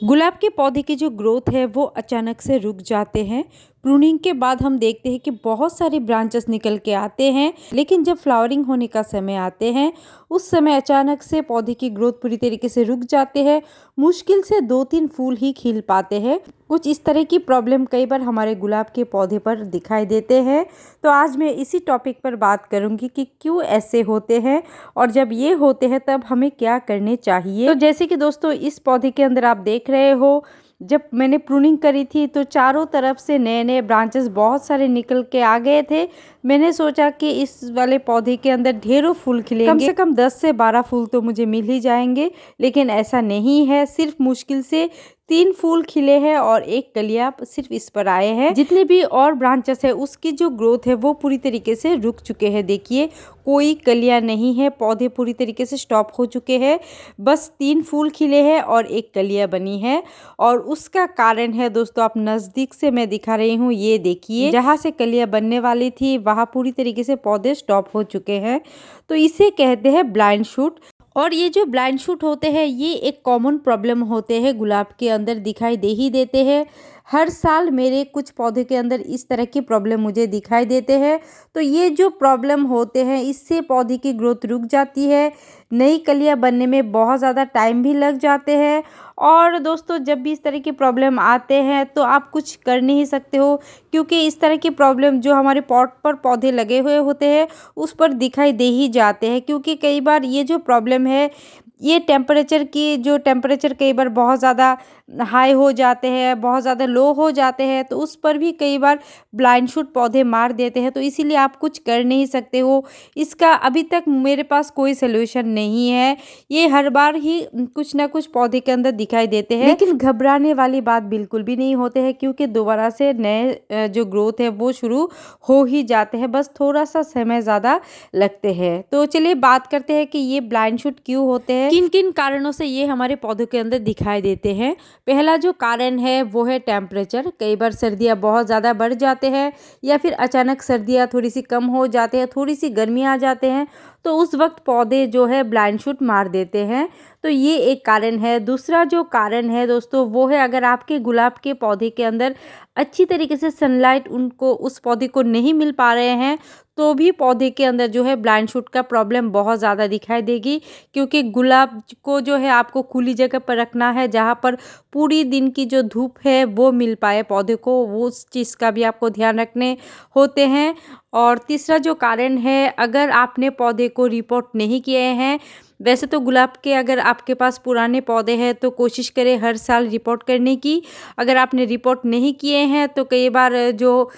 गुलाब के पौधे की जो ग्रोथ है वो अचानक से रुक जाते हैं। प्रूनिंग के बाद हम देखते हैं कि बहुत सारे ब्रांचेस निकल के आते हैं, लेकिन जब फ्लावरिंग होने का समय आते हैं उस समय अचानक से पौधे की ग्रोथ पूरी तरीके से रुक जाते हैं। मुश्किल से 2-3 फूल ही खिल पाते हैं। कुछ इस तरह की प्रॉब्लम कई बार हमारे गुलाब के पौधे पर दिखाई देते हैं। तो आज मैं इसी टॉपिक पर बात करूंगी कि क्यों ऐसे होते हैं और जब ये होते हैं तब हमें क्या करने चाहिए। तो जैसे कि दोस्तों इस पौधे के अंदर आप देख रहे हो, जब मैंने प्रूनिंग करी थी तो चारों तरफ से नए नए ब्रांचेस बहुत सारे निकल के आ गए थे। मैंने सोचा कि इस वाले पौधे के अंदर ढेरों फूल खिलेंगे, कम से कम 10 से 12 फूल तो मुझे मिल ही जाएंगे, लेकिन ऐसा नहीं है। सिर्फ मुश्किल से 3 फूल खिले हैं और एक कलियां सिर्फ इस पर आए हैं। जितने भी और ब्रांचेस है उसकी जो ग्रोथ है वो पूरी तरीके से रुक चुके हैं। देखिए कोई कलियां नहीं है, पौधे पूरी तरीके से स्टॉप हो चुके हैं। बस 3 फूल खिले हैं और एक कलियां बनी है। और उसका कारण है दोस्तों, आप नज़दीक से मैं दिखा रही हूँ, ये देखिए जहाँ से कलियां बनने वाली थी वहाँ पूरी तरीके से पौधे स्टॉप हो चुके हैं। तो इसे कहते हैं ब्लाइंड शूट। और ये जो ब्लाइंड शूट होते हैं ये एक कॉमन प्रॉब्लम होते हैं, गुलाब के अंदर दिखाई दे ही देते हैं। हर साल मेरे कुछ पौधे के अंदर इस तरह की प्रॉब्लम मुझे दिखाई देते हैं। तो ये जो प्रॉब्लम होते हैं इससे पौधे की ग्रोथ रुक जाती है, नई कलियां बनने में बहुत ज़्यादा टाइम भी लग जाते हैं। और दोस्तों जब भी इस तरह की प्रॉब्लम आते हैं तो आप कुछ कर नहीं सकते हो, क्योंकि इस तरह की प्रॉब्लम जो हमारे पॉट पर पौधे लगे हुए होते हैं उस पर दिखाई दे ही जाते हैं। क्योंकि कई बार ये जो प्रॉब्लम है ये टेम्परेचर कई बार बहुत ज़्यादा हाई हो जाते हैं, बहुत ज़्यादा लो हो जाते हैं, तो उस पर भी कई बार ब्लाइंड शूट पौधे मार देते हैं। तो इसीलिए आप कुछ कर नहीं सकते हो। इसका अभी तक मेरे पास कोई सलूशन नहीं है। ये हर बार ही कुछ ना कुछ पौधे के अंदर दिखाई देते हैं, लेकिन घबराने वाली बात बिल्कुल भी नहीं होते हैं, क्योंकि दोबारा से नए जो ग्रोथ है वो शुरू हो ही जाते हैं। बस थोड़ा सा समय ज़्यादा लगते हैं। तो चलिए बात करते हैं कि ये ब्लाइंड शूट क्यों होते हैं, किन किन कारणों से ये हमारे पौधों के अंदर दिखाई देते हैं। पहला जो कारण है वो है टेम्परेचर। कई बार सर्दियाँ बहुत ज़्यादा बढ़ जाते हैं या फिर अचानक सर्दियाँ थोड़ी सी कम हो जाते हैं, थोड़ी सी गर्मी आ जाते हैं, तो उस वक्त पौधे जो है ब्लाइंड शूट मार देते हैं। तो ये एक कारण है। दूसरा जो कारण है दोस्तों वो है, अगर आपके गुलाब के पौधे के अंदर अच्छी तरीके से सनलाइट उस पौधे को नहीं मिल पा रहे हैं तो भी पौधे के अंदर जो है ब्लाइंड शूट का प्रॉब्लम बहुत ज़्यादा दिखाई देगी। क्योंकि गुलाब को जो है आपको खुली जगह पर रखना है जहाँ पर पूरी दिन की जो धूप है वो मिल पाए पौधे को, वो उस चीज़ का भी आपको ध्यान रखने होते हैं। और तीसरा जो कारण है, अगर आपने पौधे को रिपोर्ट नहीं किए हैं, वैसे तो गुलाब के अगर आपके पास पुराने पौधे हैं तो कोशिश करें हर साल रिपोर्ट करने की। अगर आपने रिपोर्ट नहीं किए हैं तो कई बार जो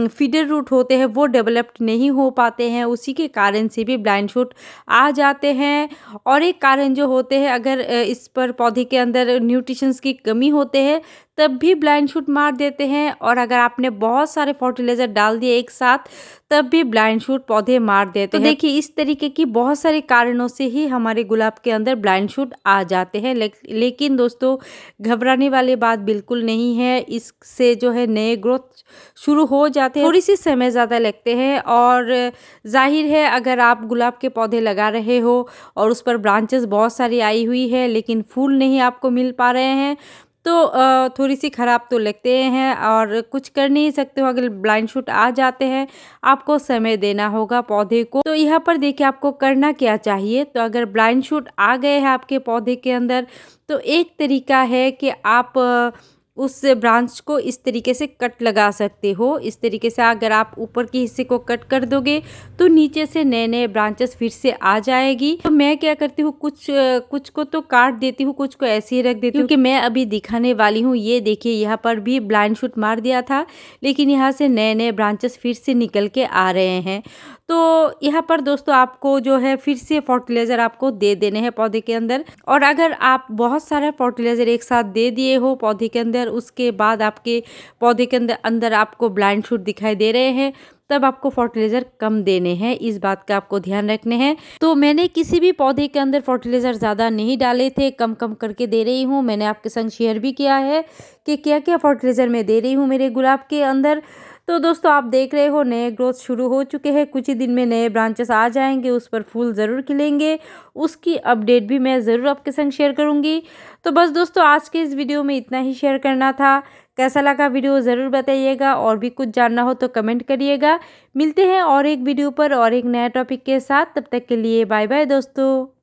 फीडर रूट होते हैं वो डेवलप्ड नहीं हो पाते हैं, उसी के कारण से भी ब्लाइंड शूट आ जाते हैं। और एक कारण जो होते हैं, अगर इस पर पौधे के अंदर न्यूट्रिशंस की कमी होते हैं तब भी ब्लाइंड शूट मार देते हैं। और अगर आपने बहुत सारे फर्टिलाइज़र डाल दिए एक साथ तब भी ब्लाइंड शूट पौधे मार देते हैं। देखिए इस तरीके की बहुत सारे कारणों से ही हमारे गुलाब के अंदर ब्लाइंड शूट आ जाते हैं। लेकिन दोस्तों घबराने वाली बात बिल्कुल नहीं है। इससे जो है नए ग्रोथ शुरू हो जाते हैं, थोड़ी सी समय ज़्यादा लगते हैं। और जाहिर है अगर आप गुलाब के पौधे लगा रहे हो और उस पर ब्रांचेस बहुत सारी आई हुई है लेकिन फूल नहीं आपको मिल पा रहे हैं तो थोड़ी सी ख़राब तो लगते हैं और कुछ कर नहीं सकते हो। अगर ब्लाइंड शूट आ जाते हैं आपको समय देना होगा पौधे को। तो यहाँ पर देखिए आपको करना क्या चाहिए। तो अगर ब्लाइंड शूट आ गए हैं आपके पौधे के अंदर तो एक तरीका है कि आप उस ब्रांच को इस तरीके से कट लगा सकते हो। इस तरीके से अगर आप ऊपर के हिस्से को कट कर दोगे तो नीचे से नए नए ब्रांचेस फिर से आ जाएगी। तो मैं क्या करती हूँ, कुछ को तो काट देती हूँ, कुछ को ऐसे ही रख देती हूँ, क्योंकि मैं अभी दिखाने वाली हूँ। ये देखिए यहाँ पर भी ब्लाइंड शूट मार दिया था लेकिन यहाँ से नए नए ब्रांचेस फिर से निकल के आ रहे हैं। तो यहाँ पर दोस्तों आपको जो है फिर से फर्टिलाइज़र आपको दे देने हैं पौधे के अंदर। और अगर आप बहुत सारा फर्टिलाइज़र एक साथ दे दिए हो पौधे के अंदर, उसके बाद आपके पौधे के अंदर आपको ब्लाइंड शूट दिखाई दे रहे हैं, तब आपको फर्टिलाइज़र कम देने हैं। इस बात का आपको ध्यान रखने हैं। तो मैंने किसी भी पौधे के अंदर फर्टिलाइज़र ज़्यादा नहीं डाले थे, कम कम करके दे रही हूँ। मैंने आपके संग शेयर भी किया है कि क्या क्या फर्टिलाइज़र मैं दे रही हूँ मेरे गुलाब के अंदर। तो दोस्तों आप देख रहे हो नए ग्रोथ शुरू हो चुके हैं, कुछ ही दिन में नए ब्रांचेस आ जाएंगे, उस पर फूल ज़रूर खिलेंगे। उसकी अपडेट भी मैं ज़रूर आपके संग शेयर करूंगी। तो बस दोस्तों आज के इस वीडियो में इतना ही शेयर करना था। कैसा लगा वीडियो ज़रूर बताइएगा, और भी कुछ जानना हो तो कमेंट करिएगा। मिलते हैं और एक वीडियो पर और एक नया टॉपिक के साथ, तब तक के लिए बाय बाय दोस्तों।